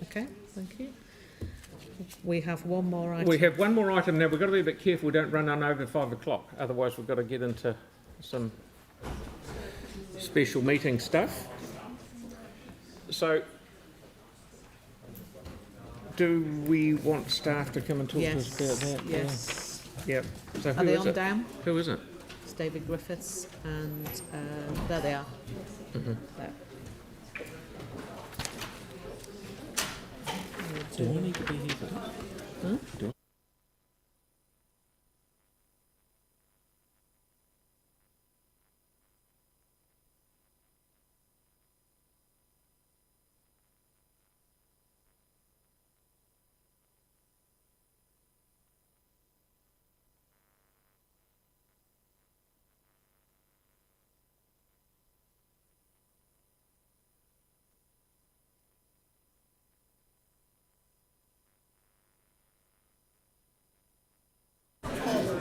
Okay, thank you. We have one more item. We have one more item now. We've got to be a bit careful we don't run on over 5 o'clock. Otherwise, we've got to get into some special meeting stuff. So, do we want staff to come and talk to us about that? Yes. Yeah. So Are they on down? Who is it? It's David Griffiths, and there they are. Mm-hmm. There. Do I need to be here for that? Huh?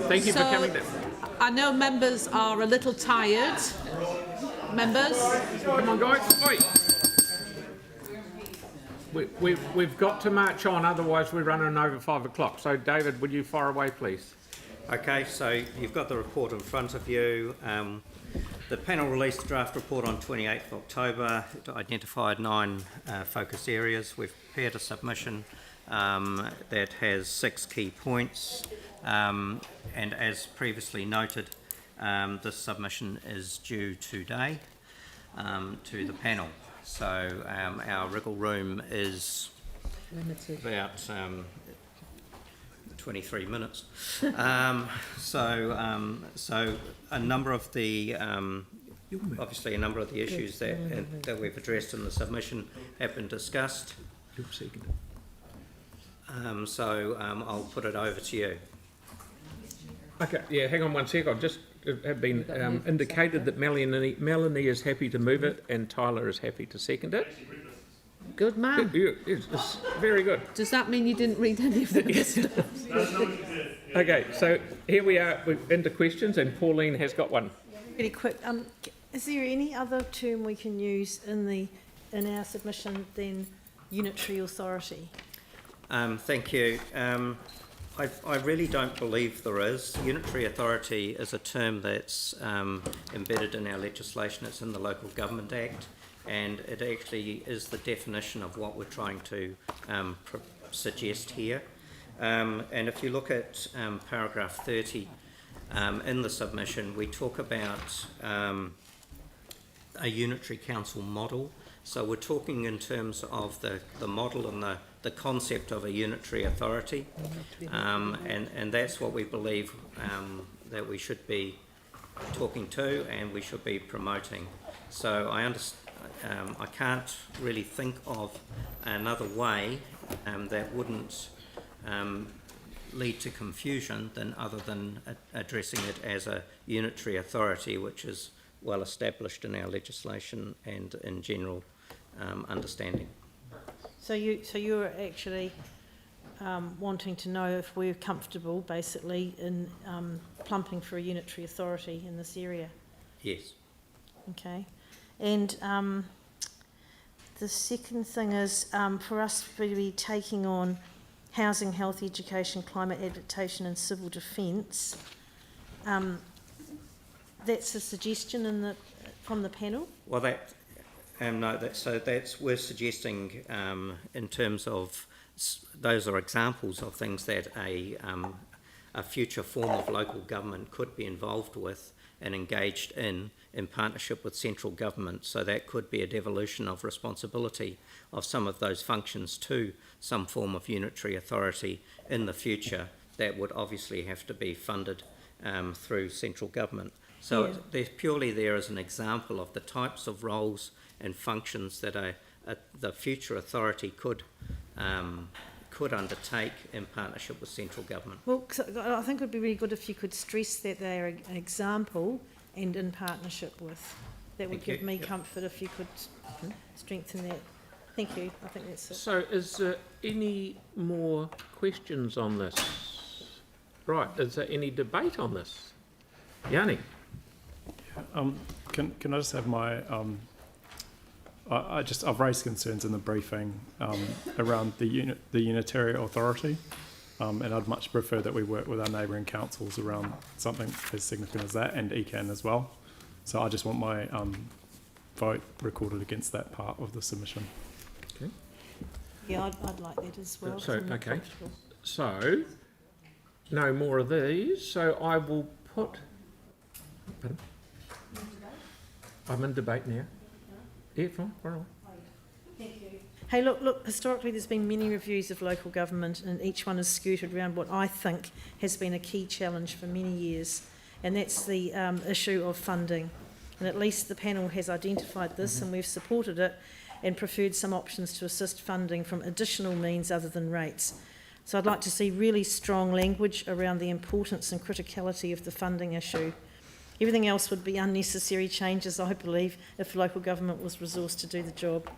Thank you for coming down. I know members are a little tired. Members? Come on, guys. Oi. We've got to march on, otherwise we're running over 5 o'clock. So, David, would you fire away, please? Okay, so you've got the report in front of you. The panel released a draft report on 28th October. It identified 9 focus areas. We've prepared a submission that has 6 key points. And as previously noted, this submission is due today to the panel. So our wriggle room is Limited. about 23 minutes. So a number of the obviously a number of the issues that we've addressed in the submission have been discussed. So I'll put it over to you. Okay, yeah, hang on one sec. I've just have been indicated that Melanie is happy to move it and Tyler is happy to second it. Good man. It's very good. Does that mean you didn't read any of the stuff? Okay, so here we are into questions, and Pauline has got one. Really quick, is there any other term we can use in our submission than unitary authority? Thank you. I really don't believe there is. Unitary authority is a term that's embedded in our legislation. It's in the Local Government Act, and it actually is the definition of what we're trying to suggest here. And if you look at paragraph 30 in the submission, we talk about a unitary council model. So we're talking in terms of the model and the concept of a unitary authority, and that's what we believe that we should be talking to and we should be promoting. So I can't really think of another way that wouldn't lead to confusion other than addressing it as a unitary authority, which is well established in our legislation and in general understanding. So you're actually wanting to know if we're comfortable, basically, in plumping for a unitary authority in this area? Yes. Okay. And the second thing is for us to be taking on housing, health, education, climate adaptation and civil defence. That's a suggestion from the panel? Well, we're suggesting in terms of those are examples of things that a future form of local government could be involved with and engaged in partnership with central government. So that could be a devolution of responsibility of some of those functions to some form of unitary authority in the future that would obviously have to be funded through central government. So they're purely there as an example of the types of roles and functions that the future authority could undertake in partnership with central government. Well, I think it would be really good if you could stress that they're an example and in partnership with. That would give me comfort if you could strengthen that. Thank you. I think that's it. So is there any more questions on this? Right, is there any debate on this? Yanni? Can I just have my I've raised concerns in the briefing around the unitary authority, and I'd much prefer that we work with our neighbouring councils around something as significant as that, and ECAN as well. So I just want my vote recorded against that part of the submission. Okay. Yeah, I'd like that as well. So, I'm not okay. comfortable. So, no more of these. So I will put. Pardon? I'm in debate now. Yeah, fine. All right. Hey, look, historically there's been many reviews of local government and each one is skirted around what I think has been a key challenge for many years, and that's the issue of funding. And at least the panel has identified this and we've supported it and preferred some options to assist funding from additional means other than rates. So I'd like to see really strong language around the importance and criticality of the funding issue. Everything else would be unnecessary changes, I believe, if local government was resourced to do the job.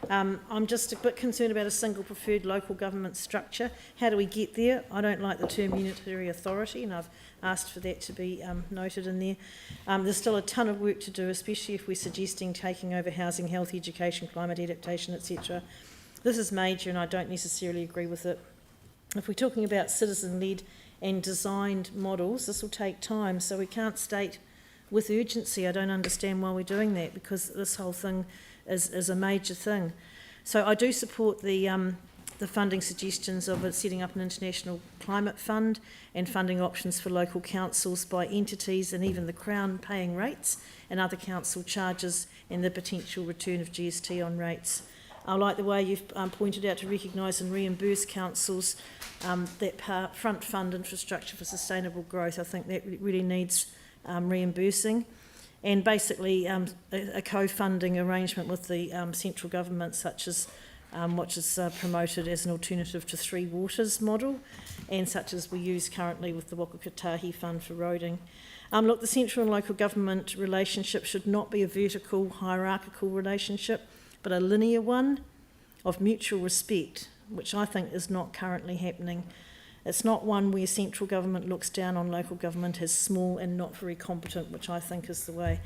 I'm just a bit concerned about a single preferred local government structure. How do we get there? I don't like the term unitary authority, and I've asked for that to be noted in there. There's still a ton of work to do, especially if we're suggesting taking over housing, health, education, climate adaptation, etc. This is major, and I don't necessarily agree with it. If we're talking about citizen-led and designed models, this will take time, so we can't state with urgency. I don't understand why we're doing that, because this whole thing is a major thing. So I do support the funding suggestions of it setting up an international climate fund and funding options for local councils by entities and even the Crown paying rates and other council charges, and the potential return of GST on rates. I like the way you've pointed out to recognise and reimburse councils that front fund infrastructure for sustainable growth. I think that really needs reimbursing. And basically a co-funding arrangement with the central government, such as which is promoted as an alternative to Three Waters model, and such as we use currently with the Wakakatahi Fund for roading. Look, the central and local government relationship should not be a vertical, hierarchical relationship, but a linear one of mutual respect, which I think is not currently happening. It's not one where central government looks down on local government as small and not very competent, which I think is the way.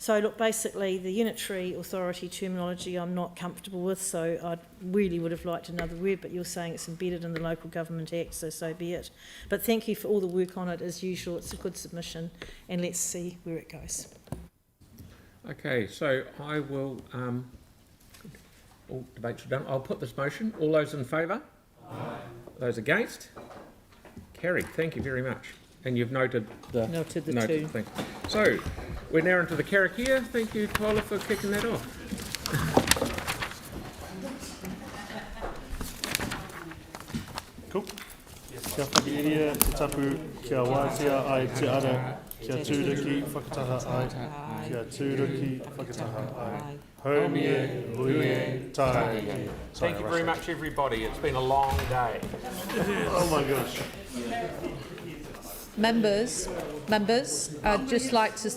So look, basically the unitary authority terminology I'm not comfortable with, so I really would have liked another word, but you're saying it's embedded in the Local Government Act, so be it. But thank you for all the work on it as usual. It's a good submission, and let's see where it goes. Okay, so I will. All debates are done. I'll put this motion. All those in favour? Aye. Those against? Carried. Thank you very much. And you've noted the two. Thanks. So we're now into the karakia. Thank you, Tyler, for kicking that off. Cool. Kia whakiiria te tapu, kia wātea ai te ara, kia tūriki whakataha ai, kia tūriki whakataha ai. Haumie, huie, tae. Thank you very much, everybody. It's been a long day. Oh my gosh. Members, I'd just like to...